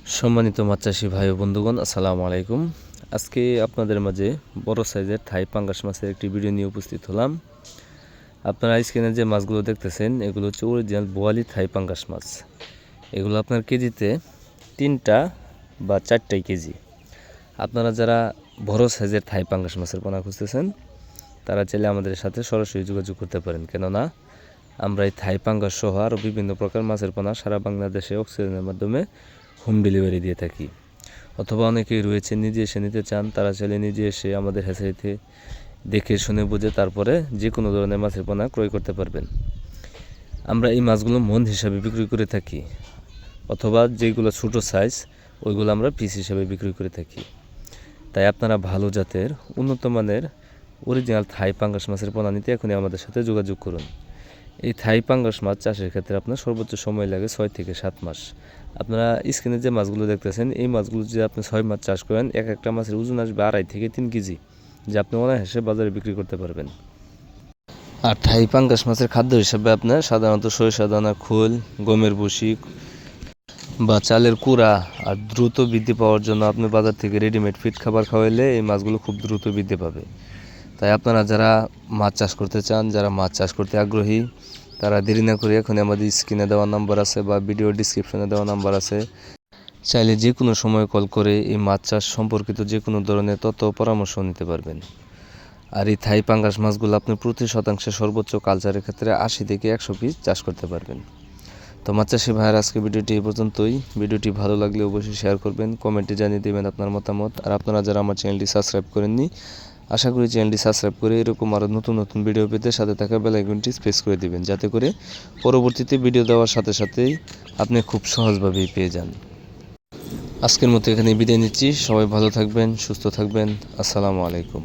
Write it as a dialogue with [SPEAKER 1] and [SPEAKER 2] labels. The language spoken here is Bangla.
[SPEAKER 1] সম্মানিত মাছ চাষি ভাই ও বন্ধুগণ, আসসালামু আলাইকুম। আজকে আপনাদের মাঝে বড় সাইজের থাই পাঙ্গাস মাছের একটি ভিডিও নিয়ে উপস্থিত হলাম। আপনারা স্ক্রিনে যে মাছগুলো দেখতেছেন এগুলো হচ্ছে অরিজিনাল বোয়ালি থাই পাঙ্গাস মাছ। এগুলো আপনার কেজিতে 3টা বা 4টাই কেজি। আপনারা যারা বড় সাইজের থাই পাঙ্গাস মাছের পোনা খুঁজতেছেন তারা চাইলে আমাদের সাথে সরাসরি যোগাযোগ করতে পারেন, কেননা আমরা এই থাই পাঙ্গাস সহ আরও বিভিন্ন প্রকার মাছের পোনা সারা বাংলাদেশে অক্সিজেনের মাধ্যমে হোম ডেলিভারি দিয়ে থাকি। অথবা অনেকেই রয়েছে নিজে এসে নিতে চান, তারা চাইলে নিজে এসে আমাদের হ্যাচারিতে দেখে শুনে বুঝে তারপরে যে কোনো ধরনের মাছের পোনা ক্রয় করতে পারবেন। আমরা এই মাছগুলো মন হিসাবে বিক্রি করে থাকি, অথবা যেগুলো ছোটো সাইজ ওইগুলো আমরা পিস হিসাবে বিক্রি করে থাকি। তাই আপনারা ভালো জাতের উন্নত মানের অরিজিনাল থাই পাঙ্গাস মাছের পোনা নিতে এখনই আমাদের সাথে যোগাযোগ করুন। এই থাই পাঙ্গাস মাছ চাষের ক্ষেত্রে আপনার সর্বোচ্চ সময় লাগে 6 থেকে 7 মাস। আপনারা স্ক্রিনে যে মাছগুলো দেখতেছেন এই মাছগুলো যদি আপনি 6 মাস চাষ করেন, একটা মাছের ওজন আসবে 2.5 থেকে 3 কেজি, যা আপনি অনায়াসে বাজারে বিক্রি করতে পারবেন। আর থাই পাঙ্গাস মাছের খাদ্য হিসাবে আপনার সাধারণত সরিষা দানা, খোল, গমের ভুসি বা চালের কুড়া আর দ্রুত বৃদ্ধি পাওয়ার জন্য আপনি বাজার থেকে রেডিমেড ফিড খাবার খাওয়াইলে এই মাছগুলো খুব দ্রুত বৃদ্ধি পাবে। তাই আপনারা যারা মাছ চাষ করতে চান, যারা মাছ চাষ করতে আগ্রহী, তারা দেরি না করে এখনই আমাদের স্ক্রিনে দেওয়া নাম্বার আছে বা ভিডিও ডিসক্রিপশনে দেওয়া নাম্বার আছে, চাইলে যে কোনো সময় কল করে এই মাছ চাষ সম্পর্কিত যে কোনো ধরনের তথ্য পরামর্শ নিতে পারবেন। আর এই থাই পাঙ্গাস মাছগুলো আপনি প্রতি শতাংশে সর্বোচ্চ কালচারের ক্ষেত্রে 80 থেকে 100 পিস চাষ করতে পারবেন। তো মাছ চাষি ভাইয়ের আজকে ভিডিওটি এই পর্যন্তই। ভিডিওটি ভালো লাগলে অবশ্যই শেয়ার করবেন, কমেন্টে জানিয়ে দেবেন আপনার মতামত। আর আপনারা যারা আমার চ্যানেলটি সাবস্ক্রাইব করেননি, আশা করি চ্যানেলটি সাবস্ক্রাইব করে এরকম আরও নতুন নতুন ভিডিও পেতে সাথে থাকা বেল আইকনটি প্রেস করে দিবেন, যাতে করে পরবর্তীতে ভিডিও দেওয়ার সাথে সাথেই আপনি খুব সহজভাবেই পেয়ে যান। আজকের মতো এখানে বিদায় নিচ্ছি। সবাই ভালো থাকবেন, সুস্থ থাকবেন। আসসালামু আলাইকুম।